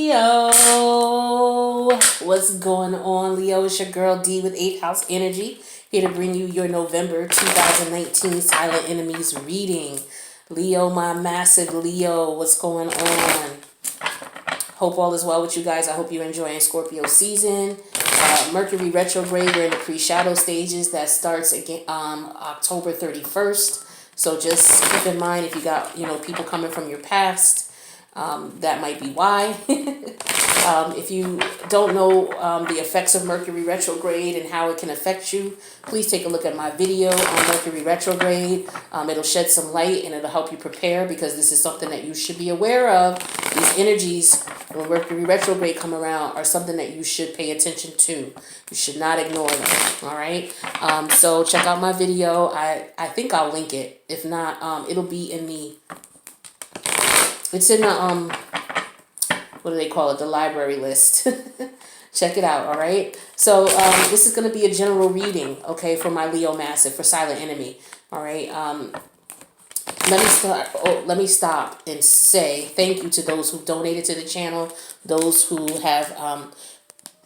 Leo, what's going on, Leo? It's your girl D with 8th House Energy, here to bring you your November 2019 Silent Enemies reading. Leo, my massive Leo, what's going on? Hope all is well with you guys. I hope you're enjoying Scorpio season. Mercury retrograde, we're in the pre-shadow stages. That starts again October 31st. So just keep in mind, if you got people coming from your past, that might be why. If you don't know the effects of Mercury retrograde and how it can affect you, please take a look at my video on Mercury retrograde. It'll shed some light and it'll help you prepare, because this is something that you should be aware of. These energies, when Mercury retrograde come around, are something that you should pay attention to. You should not ignore them. All right. So check out my video. I think I'll link it. If not, it'll be in the. It's in the what do they call it? The library list. Check it out. All right. So this is going to be a general reading, okay, for my Leo Massive, for Silent Enemy. All right. Let me stop and say thank you to those who donated to the channel, those who have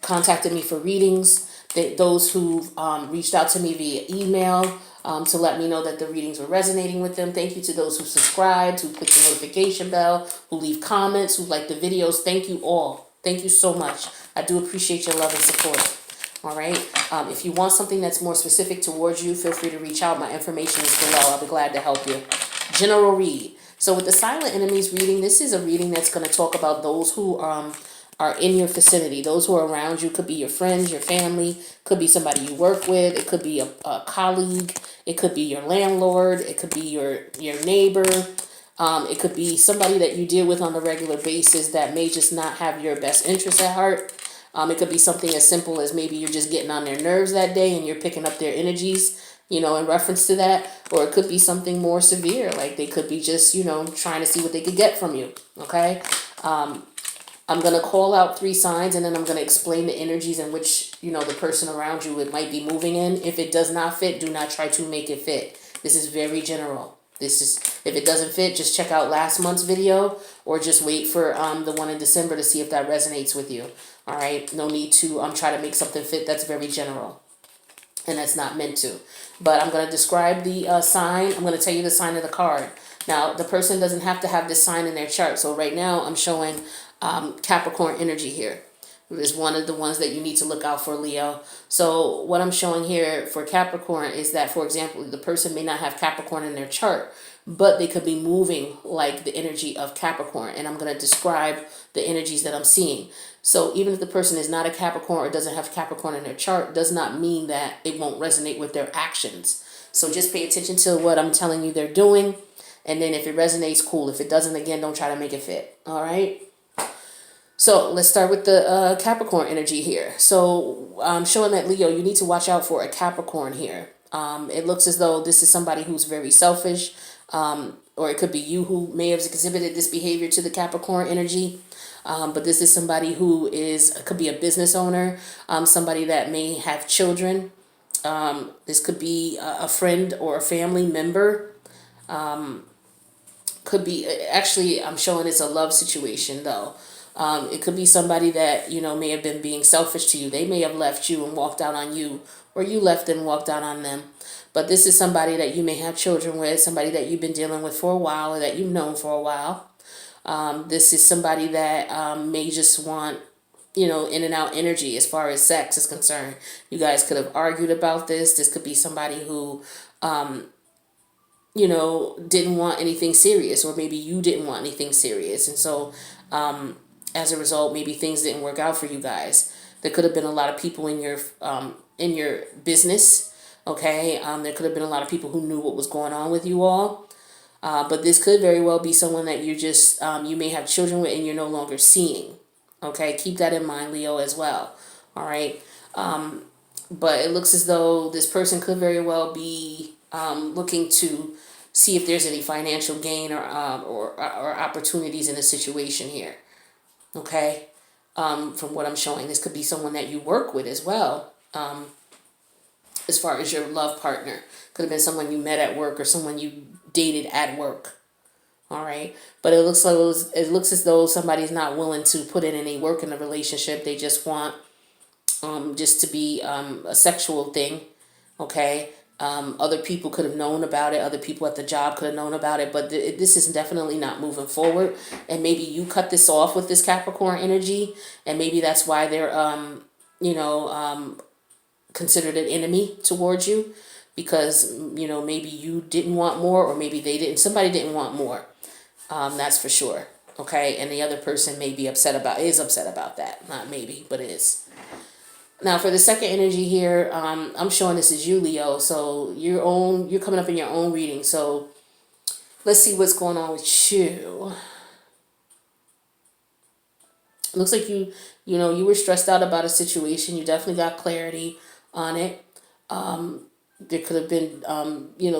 contacted me for readings, those who reached out to me via email to let me know that the readings were resonating with them. Thank you to those who subscribed, who click the notification bell, who leave comments, who like the videos. Thank you all. Thank you so much. I do appreciate your love and support. All right. If you want something that's more specific towards you, feel free to reach out. My information is below. I'll be glad to help you. General read. So with the Silent Enemies reading, this is a reading that's going to talk about those who are in your vicinity, those who are around you. Could be your friends, your family, could be somebody you work with, it could be a colleague, it could be your landlord, it could be your neighbor, it could be somebody that you deal with on a regular basis that may just not have your best interests at heart. It could be something as simple as maybe you're just getting on their nerves that day and you're picking up their energies, in reference to that. Or it could be something more severe, like they could be just, trying to see what they could get from you, okay? I'm going to call out 3 signs, and then I'm going to explain the energies in which, the person around you, it might be moving in. If it does not fit, do not try to make it fit. This is very general. If it doesn't fit, just check out last month's video, or just wait for the one in December to see if that resonates with you. All right. No need to try to make something fit. That's very general, and that's not meant to. But I'm going to describe the sign. I'm going to tell you the sign of the card. Now, the person doesn't have to have this sign in their chart. So right now I'm showing Capricorn energy here. It is one of the ones that you need to look out for, Leo. So what I'm showing here for Capricorn is that, for example, the person may not have Capricorn in their chart, but they could be moving like the energy of Capricorn. And I'm going to describe the energies that I'm seeing. So even if the person is not a Capricorn or doesn't have Capricorn in their chart, does not mean that it won't resonate with their actions. So just pay attention to what I'm telling you they're doing. And then if it resonates, cool. If it doesn't, again, don't try to make it fit. All right. So let's start with the Capricorn energy here. So I'm showing that, Leo, you need to watch out for a Capricorn here. It looks as though this is somebody who's very selfish, or it could be you who may have exhibited this behavior to the Capricorn energy. But this is somebody who could be a business owner, somebody that may have children. This could be a friend or a family member. Could be, actually, I'm showing it's a love situation, though. It could be somebody that, may have been being selfish to you. They may have left you and walked out on you, or you left and walked out on them. But this is somebody that you may have children with, somebody that you've been dealing with for a while, or that you've known for a while. This is somebody that may just want, in and out energy as far as sex is concerned. You guys could have argued about this. This could be somebody who, didn't want anything serious, or maybe you didn't want anything serious. And so, as a result, maybe things didn't work out for you guys. There could have been a lot of people in your business, okay? There could have been a lot of people who knew what was going on with you all. But this could very well be someone that you just, you may have children with and you're no longer seeing, okay? Keep that in mind, Leo, as well, all right? But it looks as though this person could very well be looking to see if there's any financial gain or opportunities in the situation here. Okay, from what I'm showing, this could be someone that you work with as well. As far as your love partner, could have been someone you met at work or someone you dated at work. All right, but it looks as though somebody's not willing to put in any work in the relationship. They just want just to be a sexual thing. Okay. Other people could have known about it. Other people at the job could have known about it, but this is definitely not moving forward. And maybe you cut this off with this Capricorn energy, and maybe that's why they're, you know, considered an enemy towards you, because maybe you didn't want more, or maybe they didn't. Somebody didn't want more. That's for sure. Okay, and the other person may be is upset about that. Not maybe, but is. Now for the second energy here, I'm showing this is you, Leo. So you're coming up in your own reading. So let's see what's going on with you. Looks like you were stressed out about a situation. You definitely got clarity on it. There could have been,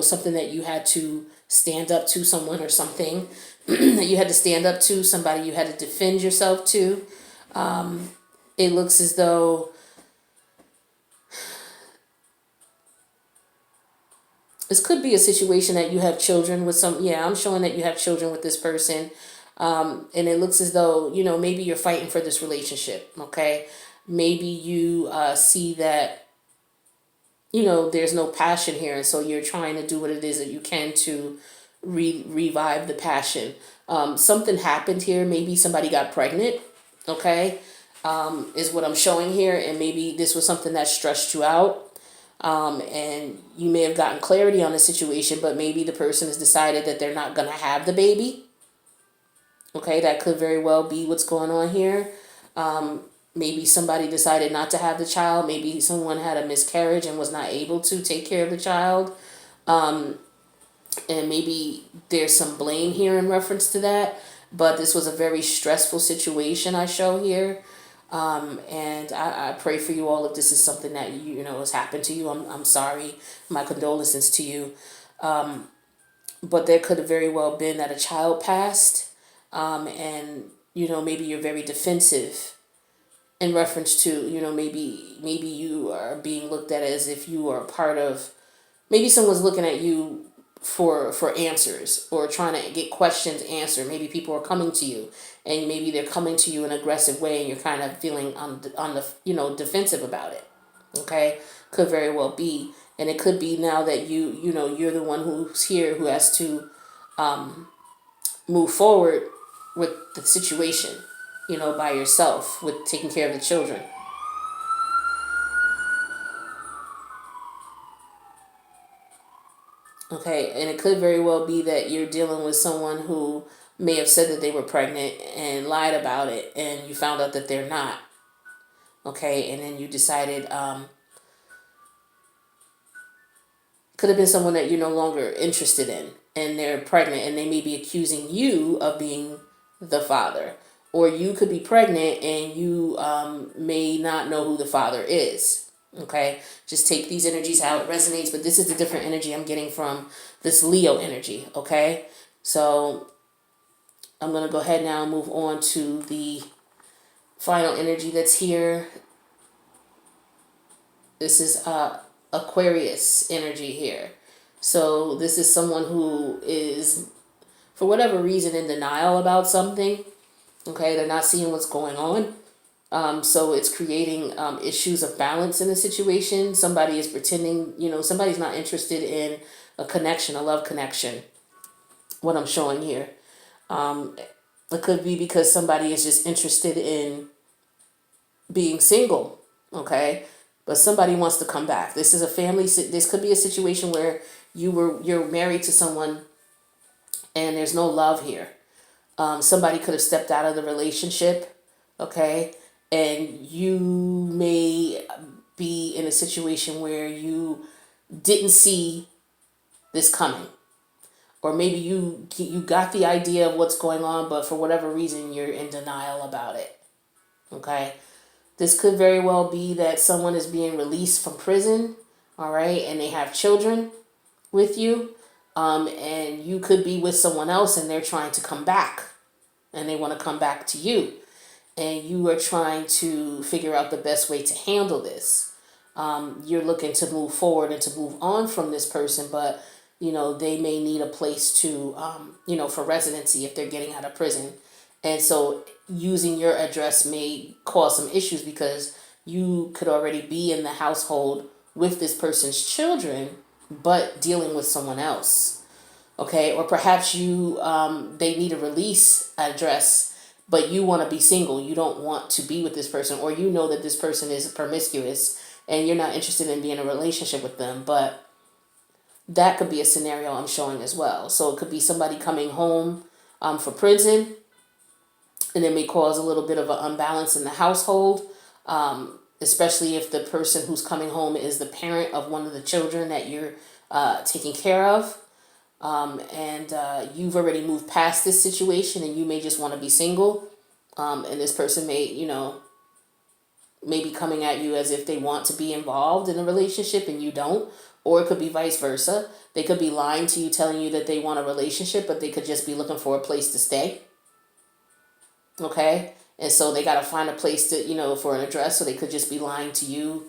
something that you had to stand up to, someone or something that you had to stand up to, somebody you had to defend yourself to. It looks as though this could be a situation that you have children with I'm showing that you have children with this person. And it looks as though, maybe you're fighting for this relationship. Okay. Maybe you see that, there's no passion here. And so you're trying to do what it is that you can to revive the passion. Something happened here. Maybe somebody got pregnant. Okay. Is what I'm showing here. And maybe this was something that stressed you out. And you may have gotten clarity on the situation, but maybe the person has decided that they're not going to have the baby. Okay, that could very well be what's going on here. Maybe somebody decided not to have the child. Maybe someone had a miscarriage and was not able to take care of the child. And maybe there's some blame here in reference to that. But this was a very stressful situation I show here. And I pray for you all if this is something that has happened to you. I'm sorry. My condolences to you. But there could have very well been that a child passed, and maybe you're very defensive in reference to maybe you are being looked at as if you are a part of. Maybe someone's looking at you for answers or trying to get questions answered. Maybe people are coming to you, and maybe they're coming to you in an aggressive way, and you're kind of feeling on the defensive about it. Okay, could very well be, and it could be now that you're the one who's here who has to move forward with the situation, by yourself with taking care of the children. Okay, and it could very well be that you're dealing with someone who may have said that they were pregnant and lied about it, and you found out that they're not. Okay, and then you decided, could have been someone that you're no longer interested in, and they're pregnant, and they may be accusing you of being the father. Or you could be pregnant and you may not know who the father is. Okay, just take these energies how it resonates, but this is the different energy I'm getting from this Leo energy. Okay, so I'm going to go ahead now and move on to the final energy that's here. This is Aquarius energy here. So this is someone who is, for whatever reason, in denial about something. Okay, they're not seeing what's going on. So it's creating issues of balance in the situation. Somebody is pretending, somebody's not interested in a connection, a love connection, what I'm showing here. It could be because somebody is just interested in being single, okay? But somebody wants to come back. This is a family, this could be a situation where you're married to someone and there's no love here. Somebody could have stepped out of the relationship, okay? And you may be in a situation where you didn't see this coming. Or maybe you got the idea of what's going on, but for whatever reason, you're in denial about it, okay? This could very well be that someone is being released from prison, all right? And they have children with you. And you could be with someone else and they're trying to come back. And they want to come back to you. And you are trying to figure out the best way to handle this. You're looking to move forward and to move on from this person, but they may need a place to, for residency if they're getting out of prison. And so using your address may cause some issues because you could already be in the household with this person's children, but dealing with someone else. Okay, or perhaps they need a release address, but you want to be single. You don't want to be with this person, or you know that this person is promiscuous and you're not interested in being in a relationship with them. But that could be a scenario I'm showing as well. So it could be somebody coming home for prison, and it may cause a little bit of an unbalance in the household, especially if the person who's coming home is the parent of one of the children that you're taking care of. And you've already moved past this situation and you may just want to be single. And this person may, may be coming at you as if they want to be involved in a relationship and you don't. Or it could be vice versa. They could be lying to you, telling you that they want a relationship, but they could just be looking for a place to stay. Okay? And so they got to find a place to, for an address, so they could just be lying to you,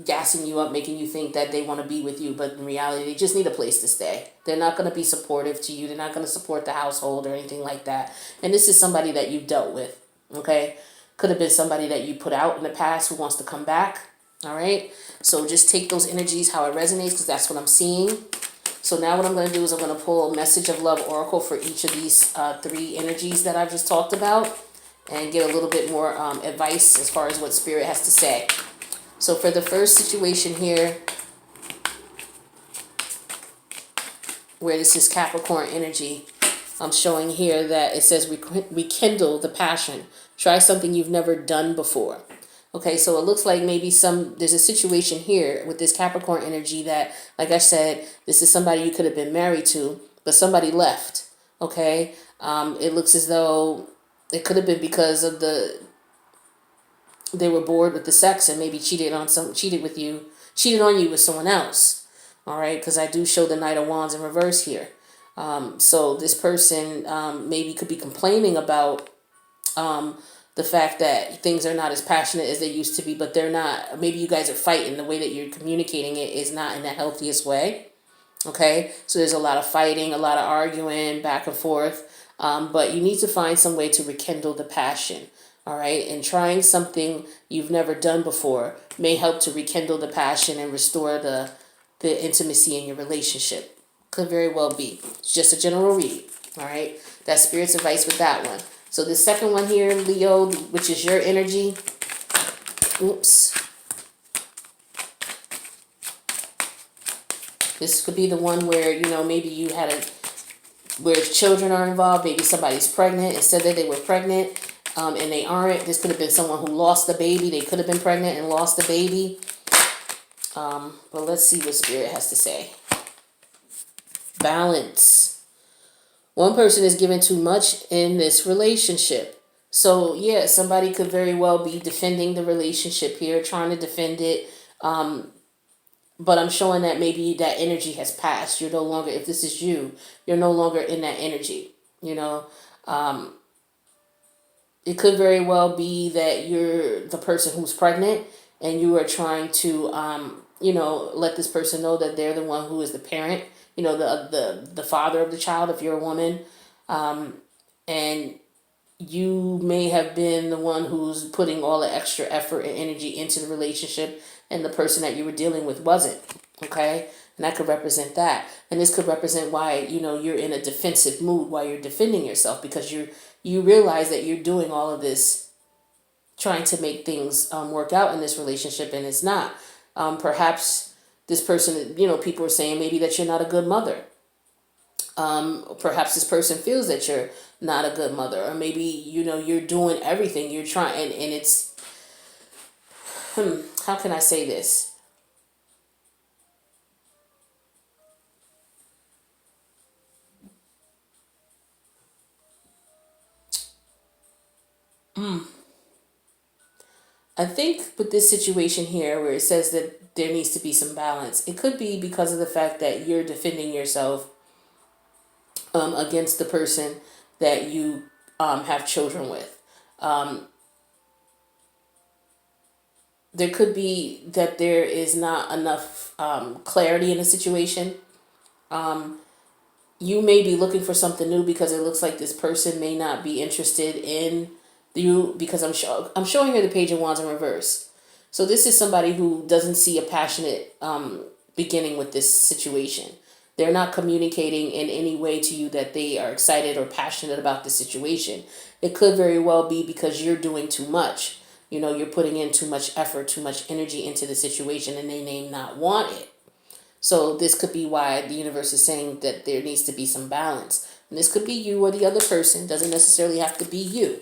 gassing you up, making you think that they want to be with you, but in reality, they just need a place to stay. They're not going to be supportive to you. They're not going to support the household or anything like that. And this is somebody that you've dealt with, okay? Could have been somebody that you put out in the past who wants to come back, all right? So just take those energies how it resonates, because that's what I'm seeing. So now what I'm going to do is I'm going to pull a message of love oracle for each of these 3 energies that I've just talked about and get a little bit more advice as far as what spirit has to say. So for the first situation here, where this is Capricorn energy, I'm showing here that it says rekindle the passion. Try something you've never done before. Okay, so it looks like maybe there's a situation here with this Capricorn energy that, like I said, this is somebody you could have been married to, but somebody left. Okay, it looks as though it could have been because of they were bored with the sex and maybe cheated on you with someone else. All right, because I do show the Knight of Wands in reverse here. So this person maybe could be complaining about the fact that things are not as passionate as they used to be, but they're not. Maybe you guys are fighting. The way that you're communicating it is not in the healthiest way. Okay, so there's a lot of fighting, a lot of arguing back and forth, but you need to find some way to rekindle the passion. All right, and trying something you've never done before may help to rekindle the passion and restore the intimacy in your relationship. Could very well be. It's just a general read. All right, that's Spirit's advice with that one. So the second one here, Leo, which is your energy. Oops. This could be the one where, maybe where children are involved. Maybe somebody's pregnant and said that they were pregnant, and they aren't. This could have been someone who lost the baby. They could have been pregnant and lost the baby. But let's see what Spirit has to say. Balance. One person is given too much in this relationship. So, yeah, somebody could very well be defending the relationship here, trying to defend it. But I'm showing that maybe that energy has passed. You're no longer, if this is you, you're no longer in that energy. It could very well be that you're the person who's pregnant and you are trying to, let this person know that they're the one who is the parent, the father of the child if you're a woman. And you may have been the one who's putting all the extra effort and energy into the relationship, and the person that you were dealing with wasn't. Okay, and that could represent that, and this could represent why you're in a defensive mood while you're defending yourself, because you realize that you're doing all of this trying to make things work out in this relationship, and it's not. Perhaps this person, people are saying maybe that you're not a good mother. Perhaps this person feels that you're not a good mother, or maybe you're doing everything you're trying, and it's how can I say this? I think with this situation here where it says that there needs to be some balance, it could be because of the fact that you're defending yourself against the person that you have children with. There could be that there is not enough clarity in the situation. You may be looking for something new because it looks like this person may not be interested in you, because I'm showing here the Page of Wands in reverse. So this is somebody who doesn't see a passionate beginning with this situation. They're not communicating in any way to you that they are excited or passionate about the situation. It could very well be because you're doing too much. You know, you're putting in too much effort, too much energy into the situation, and they may not want it. So this could be why the universe is saying that there needs to be some balance. And this could be you or the other person. Doesn't necessarily have to be you.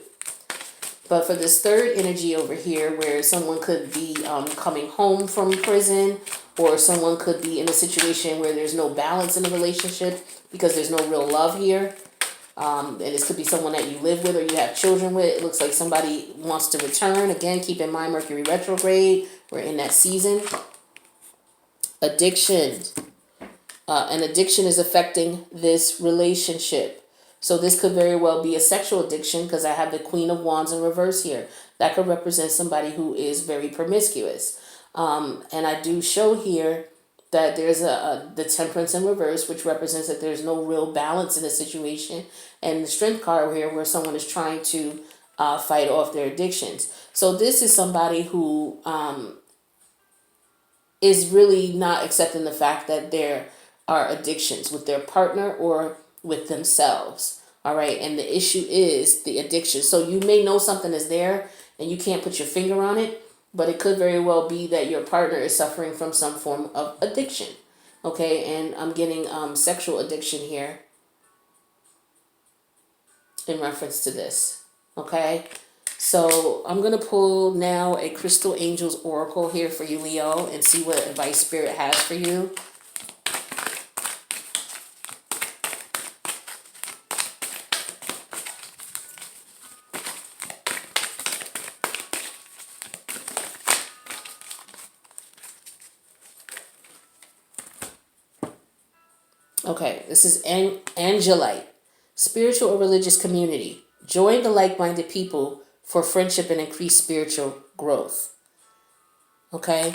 But for this third energy over here, where someone could be coming home from prison, or someone could be in a situation where there's no balance in the relationship because there's no real love here. And this could be someone that you live with or you have children with. It looks like somebody wants to return. Again, keep in mind Mercury retrograde. We're in that season. Addiction. An addiction is affecting this relationship. So this could very well be a sexual addiction, because I have the Queen of Wands in reverse here. That could represent somebody who is very promiscuous. And I do show here that there's the Temperance in reverse, which represents that there's no real balance in the situation. And the Strength card here, where someone is trying to fight off their addictions. So this is somebody who is really not accepting the fact that there are addictions with their partner or with themselves. All right. And the issue is the addiction. So you may know something is there and you can't put your finger on it, but it could very well be that your partner is suffering from some form of addiction. Okay. And I'm getting sexual addiction here in reference to this. Okay. So I'm going to pull now a Crystal Angels Oracle here for you, Leo, and see what advice Spirit has for you. Okay, this is Angelite. Spiritual or religious community. Join the like-minded people for friendship and increased spiritual growth. Okay,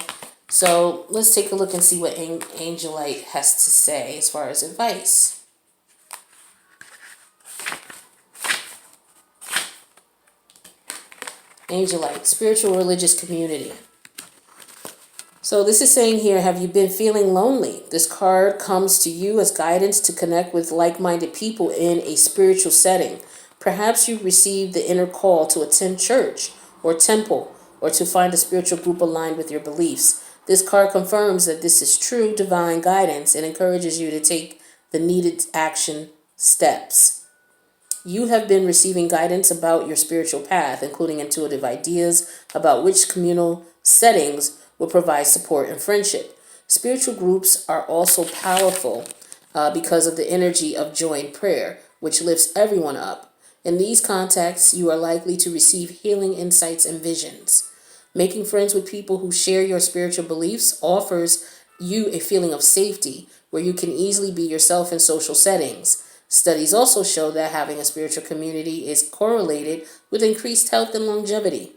so let's take a look and see what Angelite has to say as far as advice. Angelite, spiritual religious community. So this is saying here, have you been feeling lonely? This card comes to you as guidance to connect with like-minded people in a spiritual setting. Perhaps you received the inner call to attend church or temple, or to find a spiritual group aligned with your beliefs. This card confirms that this is true divine guidance and encourages you to take the needed action steps. You have been receiving guidance about your spiritual path, including intuitive ideas about which communal settings will provide support and friendship. Spiritual groups are also powerful because of the energy of joint prayer, which lifts everyone up. In these contexts, you are likely to receive healing insights and visions. Making friends with people who share your spiritual beliefs offers you a feeling of safety where you can easily be yourself in social settings. Studies also show that having a spiritual community is correlated with increased health and longevity.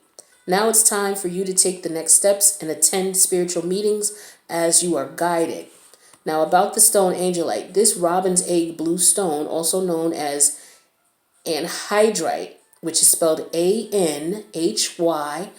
Now it's time for you to take the next steps and attend spiritual meetings as you are guided. Now about the stone Angelite, this robin's egg blue stone, also known as anhydrite, which is spelled Anhydrite,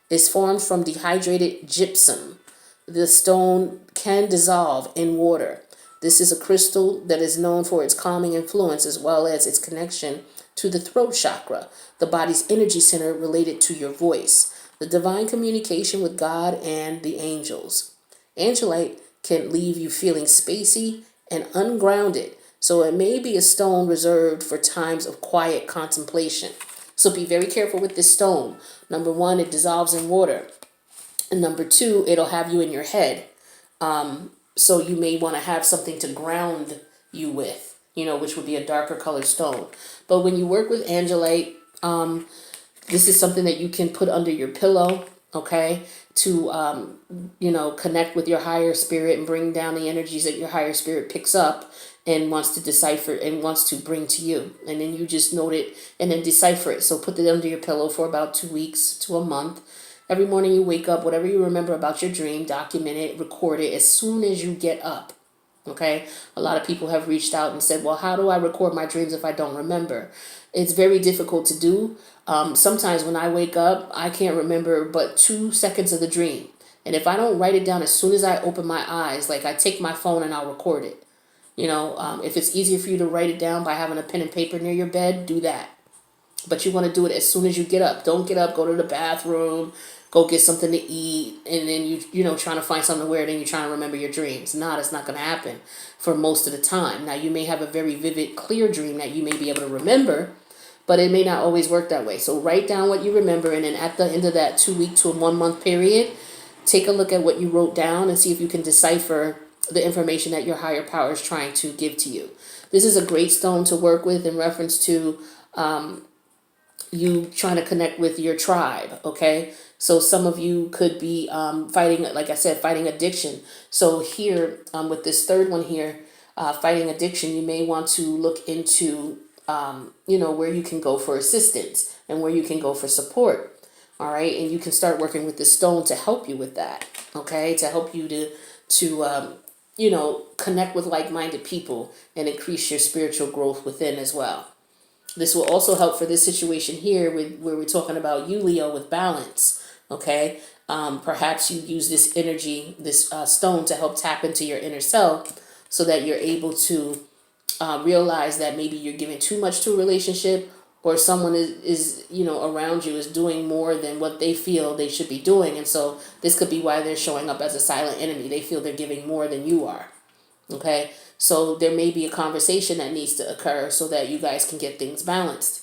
is formed from dehydrated gypsum. The stone can dissolve in water. This is a crystal that is known for its calming influence as well as its connection to the throat chakra, the body's energy center related to your voice, the divine communication with God and the angels. Angelite can leave you feeling spacey and ungrounded, so it may be a stone reserved for times of quiet contemplation. So be very careful with this stone. Number one, it dissolves in water. And number two, it'll have you in your head. So you may want to have something to ground you with, which would be a darker colored stone. But when you work with Angelite, this is something that you can put under your pillow, okay, to, connect with your higher spirit and bring down the energies that your higher spirit picks up and wants to decipher and wants to bring to you. And then you just note it and then decipher it. So put it under your pillow for about 2 weeks to a month. Every morning you wake up, whatever you remember about your dream, document it, record it as soon as you get up. Okay, a lot of people have reached out and said, well, how do I record my dreams if I don't remember? It's very difficult to do. Sometimes when I wake up, I can't remember but 2 seconds of the dream. And if I don't write it down as soon as I open my eyes, like I take my phone and I'll record it. If it's easier for you to write it down by having a pen and paper near your bed, do that. But you want to do it as soon as you get up. Don't get up, go to the bathroom, go get something to eat, and then trying to find something to wear, then you're trying to remember your dreams. No, that's not going to happen for most of the time. Now, you may have a very vivid, clear dream that you may be able to remember, but it may not always work that way. So write down what you remember, and then at the end of that 2 week to a 1 month period, take a look at what you wrote down and see if you can decipher the information that your higher power is trying to give to you. This is a great stone to work with in reference to you trying to connect with your tribe, okay? So some of you could be fighting, like I said, fighting addiction. So here, with this third one here, fighting addiction, you may want to look into, where you can go for assistance and where you can go for support, all right? And you can start working with this stone to help you with that, okay? To help you to connect with like-minded people and increase your spiritual growth within as well. This will also help for this situation here where we're talking about you, Leo, with balance, okay? Perhaps you use this energy, this stone, to help tap into your inner self so that you're able to realize that maybe you're giving too much to a relationship, or someone is around you is doing more than what they feel they should be doing. And so this could be why they're showing up as a silent enemy. They feel they're giving more than you are, okay? So there may be a conversation that needs to occur so that you guys can get things balanced.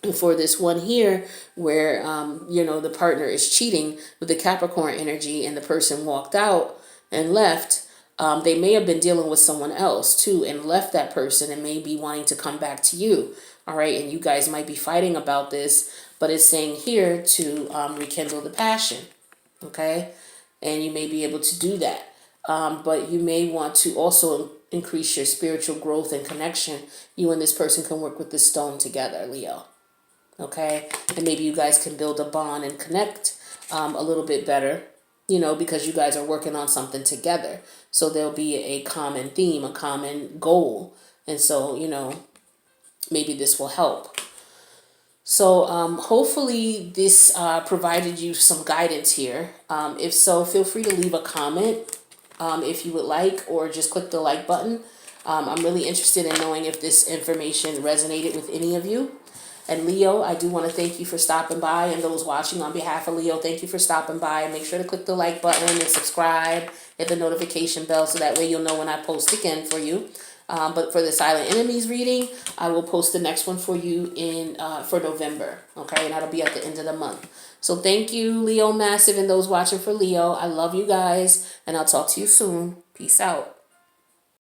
And for this one here, where, the partner is cheating with the Capricorn energy and the person walked out and left, they may have been dealing with someone else too and left that person and may be wanting to come back to you. All right. And you guys might be fighting about this, but it's saying here to rekindle the passion. Okay. And you may be able to do that. But you may want to also increase your spiritual growth and connection. You and this person can work with this stone together, Leo. Okay? And maybe you guys can build a bond and connect a little bit better, because you guys are working on something together. So there'll be a common theme, a common goal. And so, maybe this will help. So hopefully this provided you some guidance here. If so, feel free to leave a comment if you would like, or just click the like button. I'm really interested in knowing if this information resonated with any of you. And Leo, I do want to thank you for stopping by, and those watching, on behalf of Leo, thank you for stopping by. Make sure to click the like button and subscribe, hit the notification bell so that way you'll know when I post again for you. But for the Silent Enemies reading, I will post the next one for you for November, okay? And that'll be at the end of the month. So thank you, Leo Massive, and those watching for Leo. I love you guys, and I'll talk to you soon. Peace out.